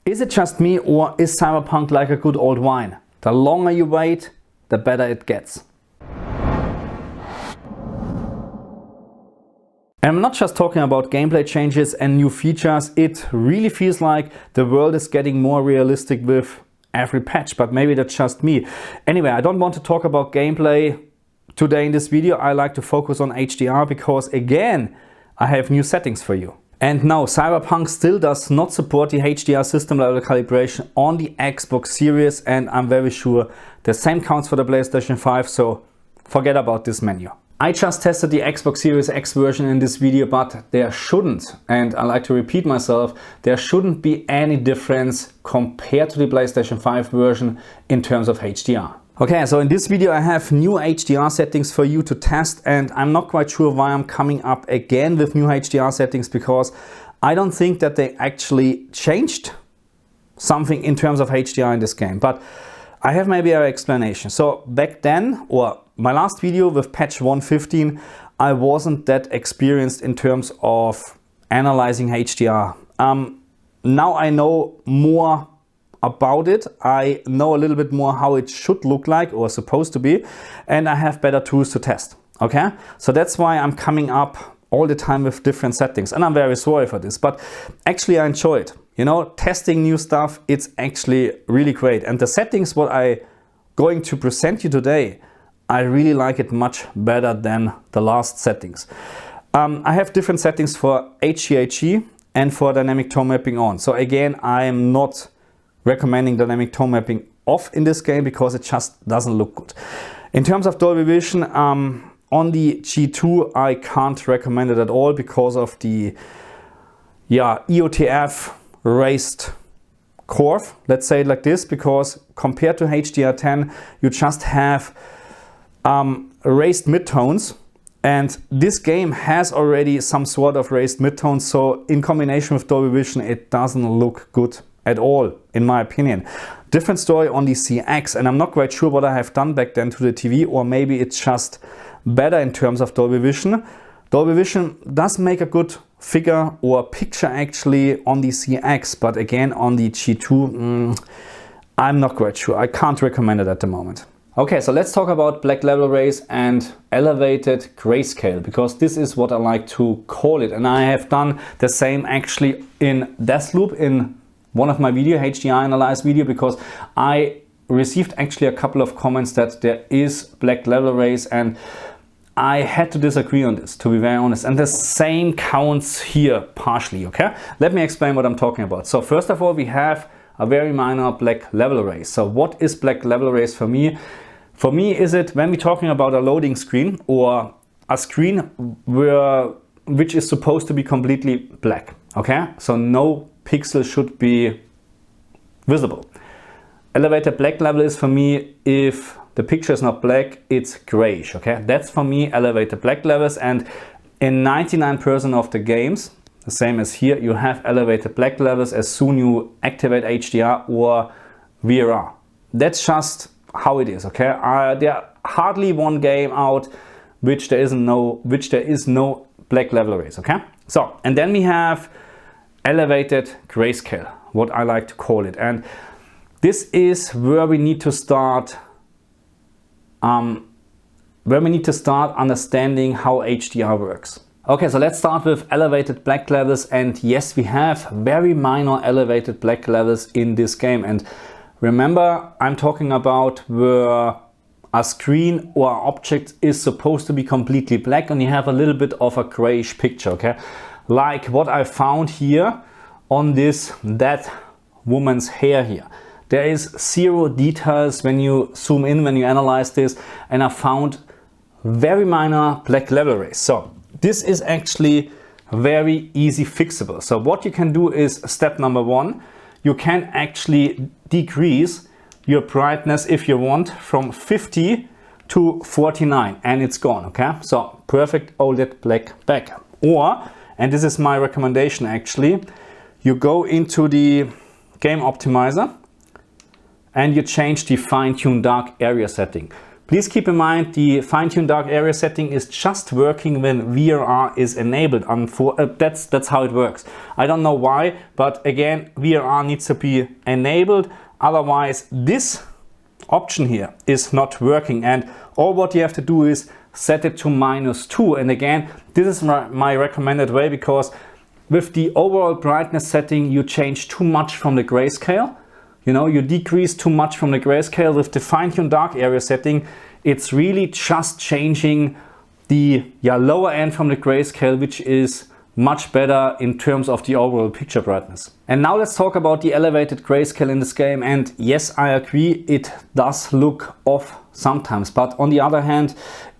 Is it just me, or is Cyberpunk like a good old wine? The longer you wait, the better it gets. And I'm not just talking about gameplay changes and new features. It really feels like the world is getting more realistic with every patch, but maybe that's just me. Anyway, I don't want to talk about gameplay today in this video. I like to focus on HDR because, again, I have new settings for you. And no, Cyberpunk still does not support the HDR system level calibration on the Xbox Series, and I'm very sure the same counts for the PlayStation 5, so forget about this menu. I just tested the Xbox Series X version in this video, but there shouldn't, and I like to repeat myself, there shouldn't be any difference compared to the PlayStation 5 version in terms of HDR. Okay, so in this video I have new HDR settings for you to test, and I'm not quite sure why I'm coming up again with new HDR settings, because I don't think that they actually changed something in terms of HDR in this game, but I have maybe an explanation. So back then, or my last video with patch 1.15, I wasn't that experienced in terms of analyzing HDR. Now I know more about it. I know a little bit more how it should look like or supposed to be, and I have better tools to test. Okay, so that's why I'm coming up all the time with different settings, and I'm very sorry for this, but actually I enjoy it. You know, testing new stuff, it's actually really great. And the settings what I going to present you today, I really like it much better than the last settings. I have different settings for HDR and for dynamic tone mapping on. So again, I am not recommending dynamic tone mapping off in this game because it just doesn't look good. In terms of Dolby Vision, on the G2 I can't recommend it at all because of the EOTF raised curve, let's say it like this, because compared to HDR10 you just have raised midtones, and this game has already some sort of raised midtones, so in combination with Dolby Vision it doesn't look good at all, in my opinion. Different story on the CX, and I'm not quite sure what I have done back then to the TV, or maybe it's just better in terms of Dolby Vision. Dolby Vision does make a good figure or picture actually on the CX, but again on the G2, I'm not quite sure. I can't recommend it at the moment. Okay, so let's talk about black level rays and elevated grayscale, because this is what I like to call it. And I have done the same actually in Deathloop in one of my video, HDR analyze video, because I received actually a couple of comments that there is black level rays, and I had to disagree on this, to be very honest. And the same counts here partially, okay? Let me explain what I'm talking about. So first of all, we have a very minor black level rays. So what is black level rays for me? For me, is it when we're talking about a loading screen or a screen which is supposed to be completely black, okay? So no pixel should be visible. Elevated black level is for me, if the picture is not black, it's grayish, okay? That's for me elevated black levels, and in 99% of the games, the same as here, you have elevated black levels as soon you activate HDR or VRR. That's just how it is, okay? There are hardly one game out which there is no black level rays, okay? So, and then we have elevated grayscale, what I like to call it, and this is where we need to start understanding how HDR works. Okay, so let's start with elevated black levels, and yes, we have very minor elevated black levels in this game. And remember, I'm talking about where a screen or object is supposed to be completely black and you have a little bit of a grayish picture, okay? Like what I found here on this dead woman's hair here. There is zero details when you zoom in, when you analyze this, and I found very minor black level rays. So this is actually very easy fixable. So what you can do is step number one, you can actually decrease your brightness if you want from 50 to 49 and it's gone, okay? So perfect OLED black back. Or, and this is my recommendation actually, you go into the game optimizer and you change the fine-tune dark area setting. Please keep in mind the fine-tuned dark area setting is just working when VRR is enabled. That's how it works. I don't know why, but again, VRR needs to be enabled. Otherwise, this option here is not working. And all what you have to do is set it to -2. And again, this is my recommended way, because with the overall brightness setting, you change too much from the grayscale. You know, you decrease too much from the grayscale. With the fine-tuned dark area setting, it's really just changing the lower end from the grayscale, which is much better in terms of the overall picture brightness. And now let's talk about the elevated grayscale in this game. And yes, I agree, it does look off sometimes, but on the other hand,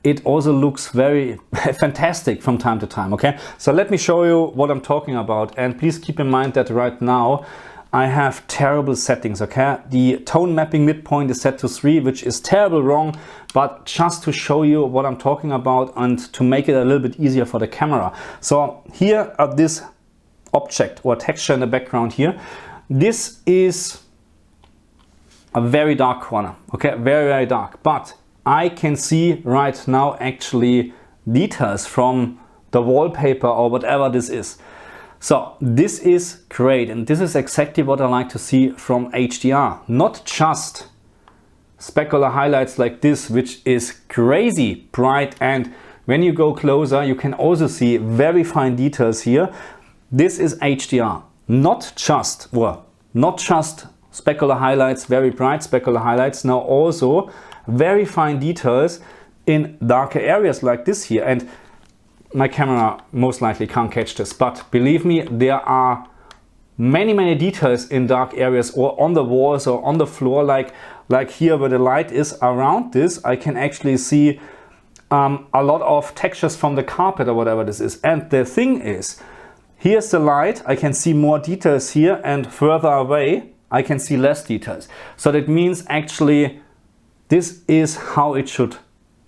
it also looks very fantastic from time to time. Okay, so let me show you what I'm talking about. And please keep in mind that right now I have terrible settings. Okay, the tone mapping midpoint is set to 3, which is terrible wrong, but just to show you what I'm talking about and to make it a little bit easier for the camera. So here at this object or texture in the background here, this is a very dark corner. Okay, very, very dark, but I can see right now actually details from the wallpaper or whatever this is. So this is great, and this is exactly what I like to see from HDR. Not just specular highlights like this, which is crazy bright, and when you go closer you can also see very fine details here. This is HDR, not just specular highlights, very bright specular highlights, now also very fine details in darker areas like this here. And my camera most likely can't catch this, but believe me, there are many details in dark areas or on the walls or on the floor, like here where the light is around this. I can actually see a lot of textures from the carpet or whatever this is. And the thing is, here's the light, I can see more details here, and further away I can see less details. So that means actually this is how it should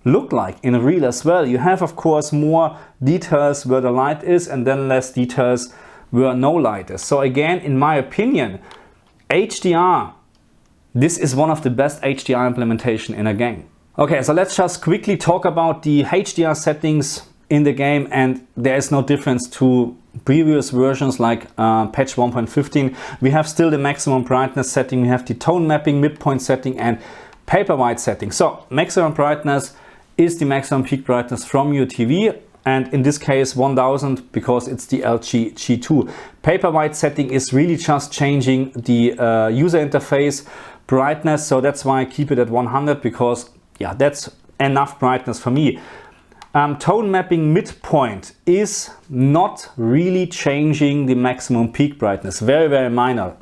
look like in real as well. You have of course more details where the light is and then less details where no light is. So again, in my opinion, HDR, this is one of the best HDR implementation in a game. Okay, so let's just quickly talk about the HDR settings in the game, and there is no difference to previous versions like patch 1.15. We have still the maximum brightness setting, we have the tone mapping midpoint setting and paper white setting. So maximum brightness is the maximum peak brightness from your TV, and in this case 1000 because it's the LG G2. Paper white setting is really just changing the user interface brightness, so that's why I keep it at 100, because yeah, that's enough brightness for me. Tone mapping midpoint is not really changing the maximum peak brightness, very minor.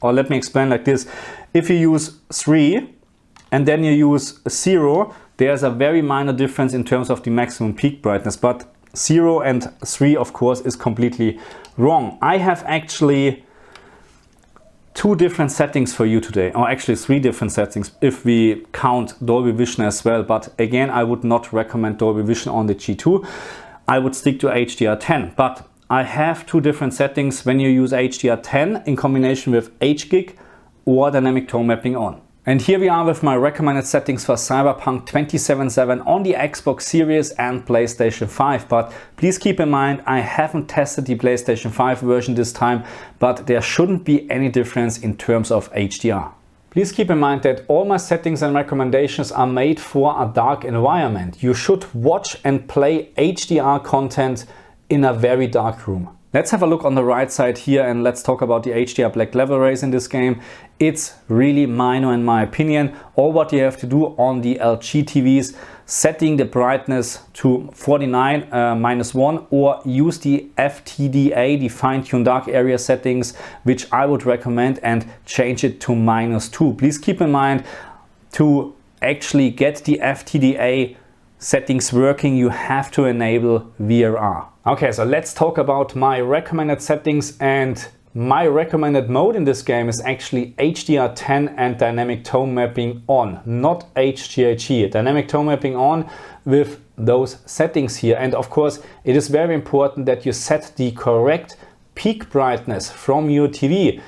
Or let me explain like this: if you use 3 and then you use 0, there's a very minor difference in terms of the maximum peak brightness, but 0 and 3 of course is completely wrong. I have actually 2 different settings for you today, or actually 3 different settings if we count Dolby Vision as well, but again, I would not recommend Dolby Vision on the G2. I would stick to HDR10, but I have 2 different settings when you use HDR10 in combination with HGIG or dynamic tone mapping on. And here we are with my recommended settings for Cyberpunk 2077 on the Xbox Series and PlayStation 5. But please keep in mind, I haven't tested the PlayStation 5 version this time, but there shouldn't be any difference in terms of HDR. Please keep in mind that all my settings and recommendations are made for a dark environment. You should watch and play HDR content in a very dark room. Let's have a look on the right side here and let's talk about the HDR black level rays in this game. It's really minor in my opinion. All what you have to do on the LG TVs, setting the brightness to 49 -1, or use the FTDA, the fine-tuned dark area settings, which I would recommend, and change it to -2. Please keep in mind, to actually get the FTDA settings working, you have to enable VRR. Okay, so let's talk about my recommended settings, and my recommended mode in this game is actually HDR10 and dynamic tone mapping on, not HDRG. Dynamic tone mapping on with those settings here. And of course, it is very important that you set the correct peak brightness from your TV.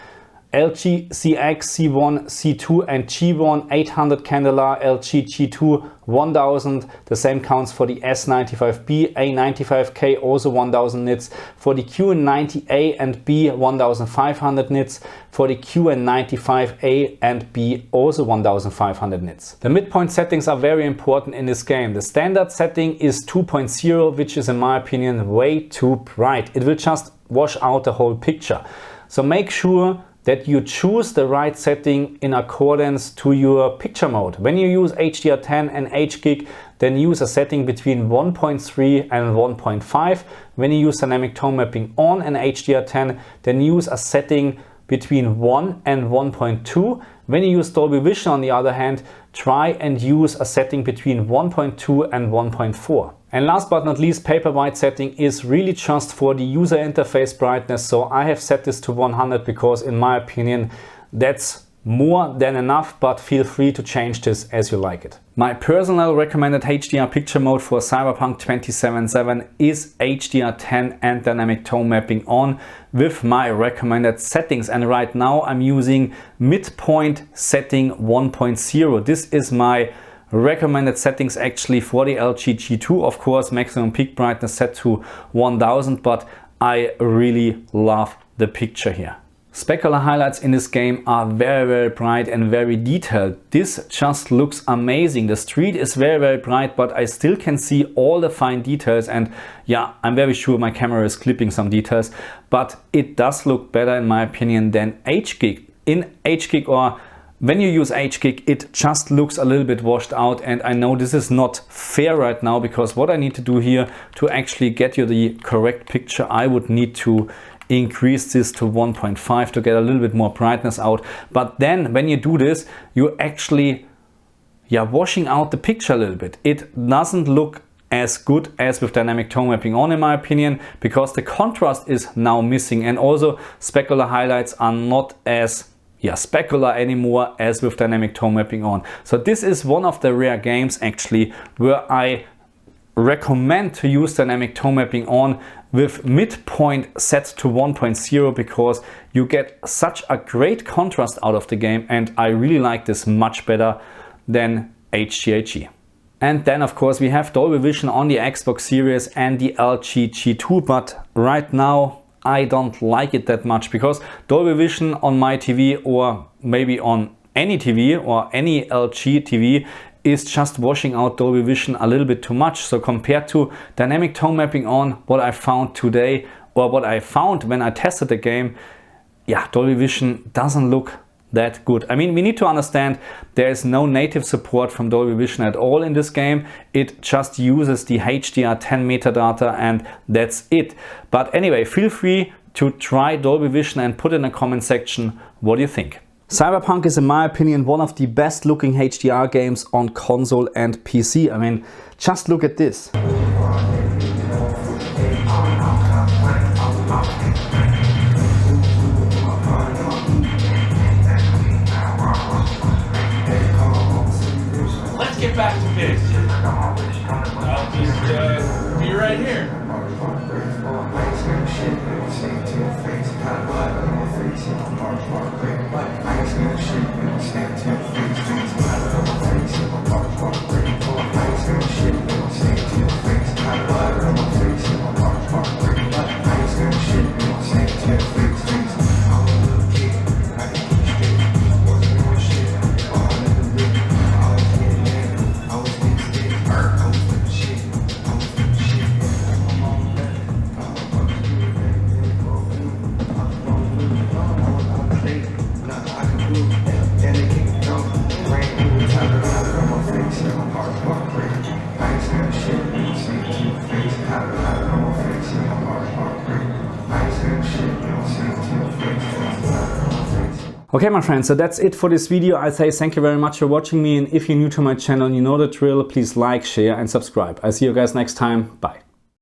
LG CX, C1, C2 and G1 800 candela, LG G2 1000. The same counts for the S95B, A95K, also 1000 nits. For the QN90A and B, 1500 nits. For the QN95A and B, also 1500 nits. The midpoint settings are very important in this game. The standard setting is 2.0, which is in my opinion way too bright. It will just wash out the whole picture. So make sure that you choose the right setting in accordance to your picture mode. When you use HDR10 and HGig, then use a setting between 1.3 and 1.5. When you use dynamic tone mapping on and HDR10, then use a setting between 1 and 1.2. When you use Dolby Vision, on the other hand, try and use a setting between 1.2 and 1.4. And last but not least, paper white setting is really just for the user interface brightness. So I have set this to 100 because in my opinion, that's more than enough, but feel free to change this as you like it. My personal recommended HDR picture mode for Cyberpunk 2077 is HDR10 and dynamic tone mapping on with my recommended settings. And right now I'm using midpoint setting 1.0. This is my recommended settings actually for the LG G2. Of course, maximum peak brightness set to 1000, but I really love the picture here. Specular highlights in this game are very bright and very detailed. This just looks amazing. The street is very bright, but I still can see all the fine details, and yeah, I'm very sure my camera is clipping some details, but it does look better in my opinion than HGig. In HGig, or when you use HGig, it just looks a little bit washed out, and I know this is not fair right now because what I need to do here to actually get you the correct picture, I would need to increase this to 1.5 to get a little bit more brightness out. But then when you do this, you're actually washing out the picture a little bit. It doesn't look as good as with dynamic tone mapping on, in my opinion, because the contrast is now missing, and also specular highlights are not as specular anymore as with dynamic tone mapping on. So this is one of the rare games actually where I recommend to use dynamic tone mapping on with midpoint set to 1.0 because you get such a great contrast out of the game, and I really like this much better than HDR. And then of course we have Dolby Vision on the Xbox Series and the LG G2, but right now I don't like it that much because Dolby Vision on my TV, or maybe on any TV or any LG TV, is just washing out Dolby Vision a little bit too much. So compared to dynamic tone mapping on, what I found today, or what I found when I tested the game, Dolby Vision doesn't look that good. I mean, we need to understand there is no native support from Dolby Vision at all in this game. It just uses the HDR10 metadata and that's it. But anyway, feel free to try Dolby Vision and put in a comment section what you think. Cyberpunk is in my opinion one of the best looking HDR games on console and PC. I mean, just look at this. Let's get back to this. I'll just be right here. Okay my friends, so that's it for this video. I say thank you very much for watching me, and if you're new to my channel, you know the drill, please like, share and subscribe. I'll see you guys next time. Bye.